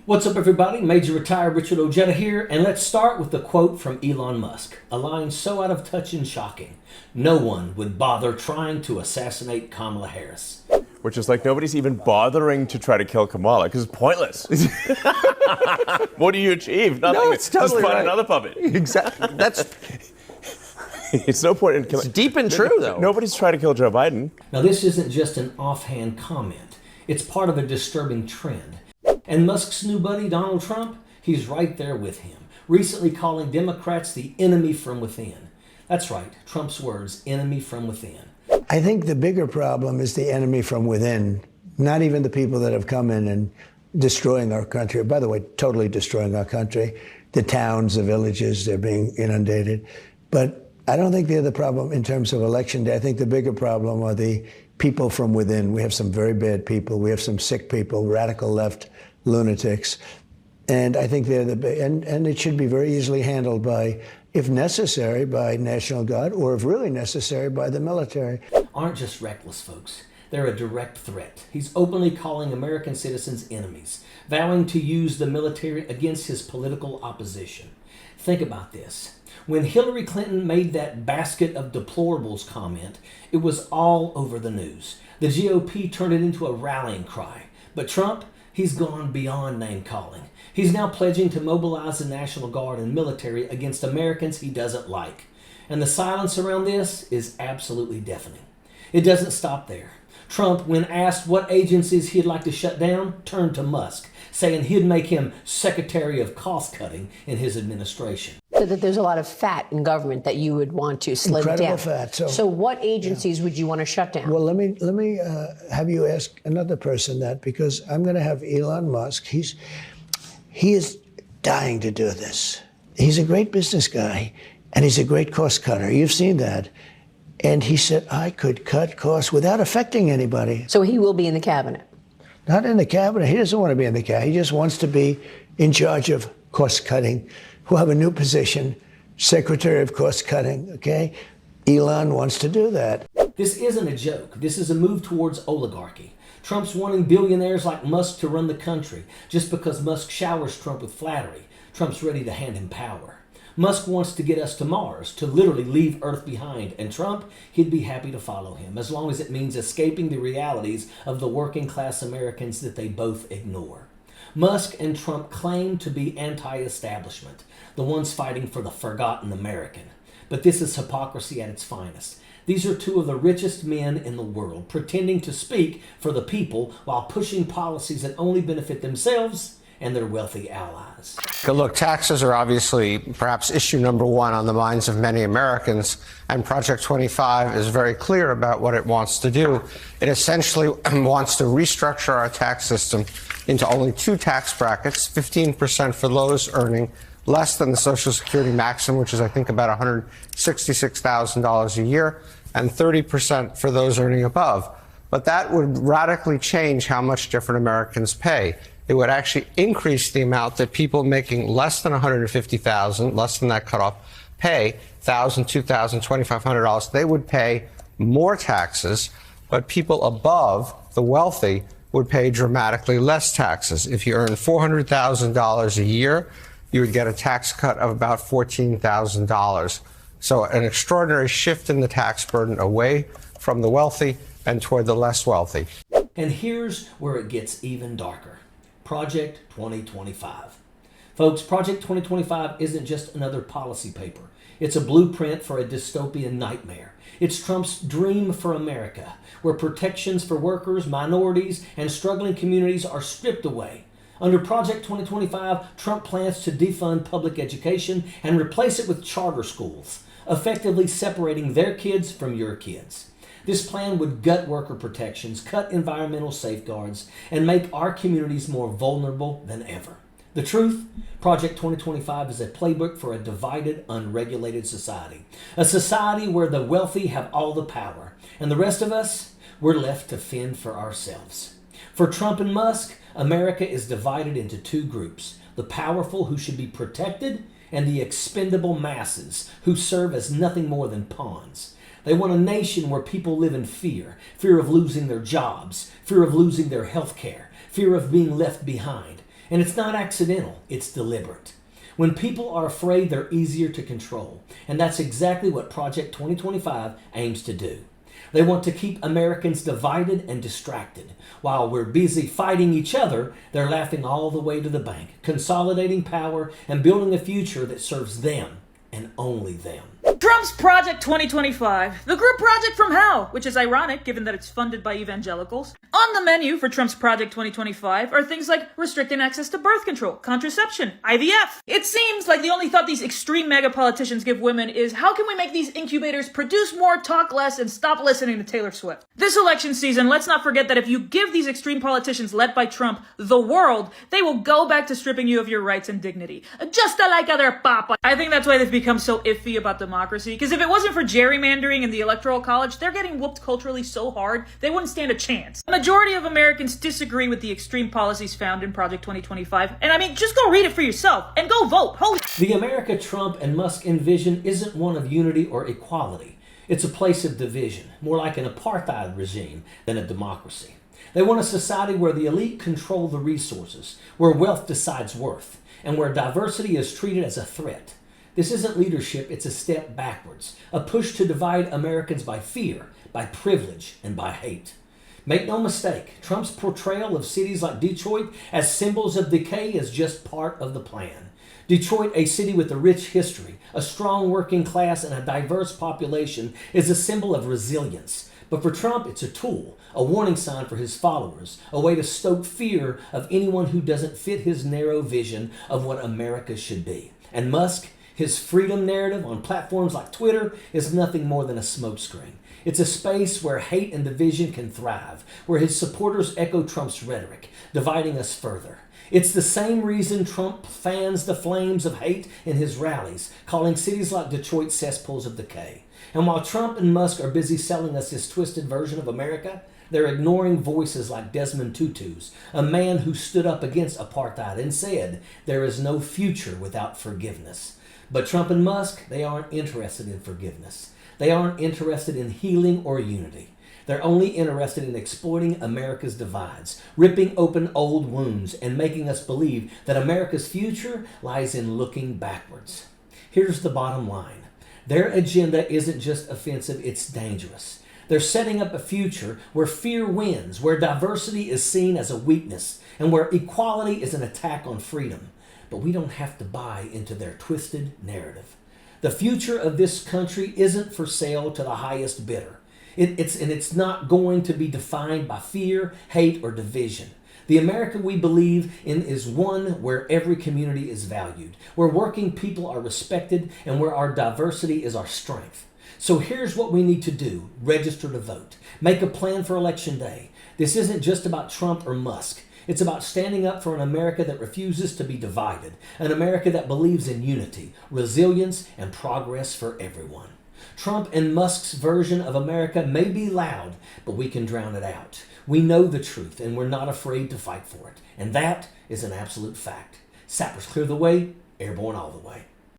What's up, everybody? Major Retired Richard Ojeda here, and let's start with the quote from Elon Musk, a line so out of touch and shocking. No one would bother trying to assassinate Kamala Harris. Which is like nobody's even bothering to try to kill Kamala because it's pointless. What do you achieve? Nothing. No, it's totally Just find right. another puppet. Exactly. It's no point in killing. It's deep and true, though. Nobody's trying to kill Joe Biden. Now, this isn't just an offhand comment. It's part of a disturbing trend. And Musk's new buddy, Donald Trump, he's right there with him, recently calling Democrats the enemy from within. That's right, Trump's words, enemy from within. I think the bigger problem is the enemy from within, not even the people that have come in and destroying our country. By the way, totally destroying our country. The towns, the villages, they're being inundated. But I don't think they're the problem in terms of election day. I think the bigger problem are the people from within. We have some very bad people. We have some sick people, radical left lunatics. And I think they're and it should be very easily handled by, if necessary, by National Guard, or if really necessary, by the military. Aren't just reckless, folks. They're a direct threat. He's openly calling American citizens enemies, vowing to use the military against his political opposition. Think about this. When Hillary Clinton made that basket of deplorables comment, it was all over the news. The GOP turned it into a rallying cry. But Trump, he's gone beyond name-calling. He's now pledging to mobilize the National Guard and military against Americans he doesn't like. And the silence around this is absolutely deafening. It doesn't stop there. Trump, when asked what agencies he'd like to shut down, turned to Musk, saying he'd make him Secretary of Cost-Cutting in his administration. So that there's a lot of fat in government that you would want to slim Incredible down. fat. So what agencies would you want to shut down? Well, let me have you ask another person that, because I'm going to have Elon Musk. He is dying to do this. He's a great business guy, and he's a great cost cutter. You've seen that. And he said, I could cut costs without affecting anybody. So he will be in the cabinet? Not in the cabinet. He doesn't want to be in the cabinet. He just wants to be in charge of cost cutting. We'll have a new position, Secretary of Cost Cutting, okay? Elon wants to do that. This isn't a joke. This is a move towards oligarchy. Trump's wanting billionaires like Musk to run the country. Just because Musk showers Trump with flattery, Trump's ready to hand him power. Musk wants to get us to Mars, to literally leave Earth behind, and Trump, he'd be happy to follow him, as long as it means escaping the realities of the working class Americans that they both ignore. Musk and Trump claim to be anti-establishment, the ones fighting for the forgotten American. But this is hypocrisy at its finest. These are two of the richest men in the world, pretending to speak for the people while pushing policies that only benefit themselves and their wealthy allies. Look, taxes are obviously perhaps issue number one on the minds of many Americans, and Project 25 is very clear about what it wants to do. It essentially wants to restructure our tax system into only two tax brackets, 15% for those earning less than the Social Security maximum, which is, I think, about $166,000 a year, and 30% for those earning above. But that would radically change how much different Americans pay. It would actually increase the amount that people making less than $150,000, less than that cutoff, pay, $1,000, $2,000, $2,500. They would pay more taxes, but people above the wealthy would pay dramatically less taxes. If you earn $400,000 a year, you would get a tax cut of about $14,000. So an extraordinary shift in the tax burden away from the wealthy and toward the less wealthy. And here's where it gets even darker. Project 2025. Folks, Project 2025 isn't just another policy paper. It's a blueprint for a dystopian nightmare. It's Trump's dream for America, where protections for workers, minorities, and struggling communities are stripped away. Under Project 2025, Trump plans to defund public education and replace it with charter schools, effectively separating their kids from your kids. This plan would gut worker protections, cut environmental safeguards, and make our communities more vulnerable than ever. The truth? Project 2025 is a playbook for a divided, unregulated society. A society where the wealthy have all the power, and the rest of us, we're left to fend for ourselves. For Trump and Musk, America is divided into two groups: the powerful, who should be protected, and the expendable masses, who serve as nothing more than pawns. They want a nation where people live in fear, fear of losing their jobs, fear of losing their health care, fear of being left behind. And it's not accidental, it's deliberate. When people are afraid, they're easier to control. And that's exactly what Project 2025 aims to do. They want to keep Americans divided and distracted. While we're busy fighting each other, they're laughing all the way to the bank, consolidating power and building a future that serves them and only them. Trump's Project 2025, the group project from hell, which is ironic given that it's funded by evangelicals. On the menu for Trump's Project 2025 are things like restricting access to birth control, contraception, IVF. It seems like the only thought these extreme MAGA politicians give women is how can we make these incubators produce more, talk less, and stop listening to Taylor Swift. This election season, let's not forget that if you give these extreme politicians led by Trump the world, they will go back to stripping you of your rights and dignity. Just like other papa. I think that's why they've become so iffy about democracy. Because if it wasn't for gerrymandering in the Electoral College, they're getting whooped culturally so hard, they wouldn't stand a chance. The majority of Americans disagree with the extreme policies found in Project 2025. And I mean, just go read it for yourself and go vote. Holy. The America Trump and Musk envision isn't one of unity or equality. It's a place of division, more like an apartheid regime than a democracy. They want a society where the elite control the resources, where wealth decides worth, and where diversity is treated as a threat. This isn't leadership, it's a step backwards, a push to divide Americans by fear, by privilege, and by hate. Make no mistake, Trump's portrayal of cities like Detroit as symbols of decay is just part of the plan. Detroit, a city with a rich history, a strong working class, and a diverse population, is a symbol of resilience. But for Trump, it's a tool, a warning sign for his followers, a way to stoke fear of anyone who doesn't fit his narrow vision of what America should be. And Musk, his freedom narrative on platforms like Twitter is nothing more than a smokescreen. It's a space where hate and division can thrive, where his supporters echo Trump's rhetoric, dividing us further. It's the same reason Trump fans the flames of hate in his rallies, calling cities like Detroit cesspools of decay. And while Trump and Musk are busy selling us his twisted version of America, they're ignoring voices like Desmond Tutu's, a man who stood up against apartheid and said, "There is no future without forgiveness." But Trump and Musk, they aren't interested in forgiveness. They aren't interested in healing or unity. They're only interested in exploiting America's divides, ripping open old wounds, and making us believe that America's future lies in looking backwards. Here's the bottom line. Their agenda isn't just offensive, it's dangerous. They're setting up a future where fear wins, where diversity is seen as a weakness, and where equality is an attack on freedom. But we don't have to buy into their twisted narrative. The future of this country isn't for sale to the highest bidder. It's not going to be defined by fear, hate, or division. The America we believe in is one where every community is valued, where working people are respected, and where our diversity is our strength. So here's what we need to do. Register to vote. Make a plan for Election Day. This isn't just about Trump or Musk. It's about standing up for an America that refuses to be divided, an America that believes in unity, resilience, and progress for everyone. Trump and Musk's version of America may be loud, but we can drown it out. We know the truth, and we're not afraid to fight for it. And that is an absolute fact. Sappers clear the way, airborne all the way.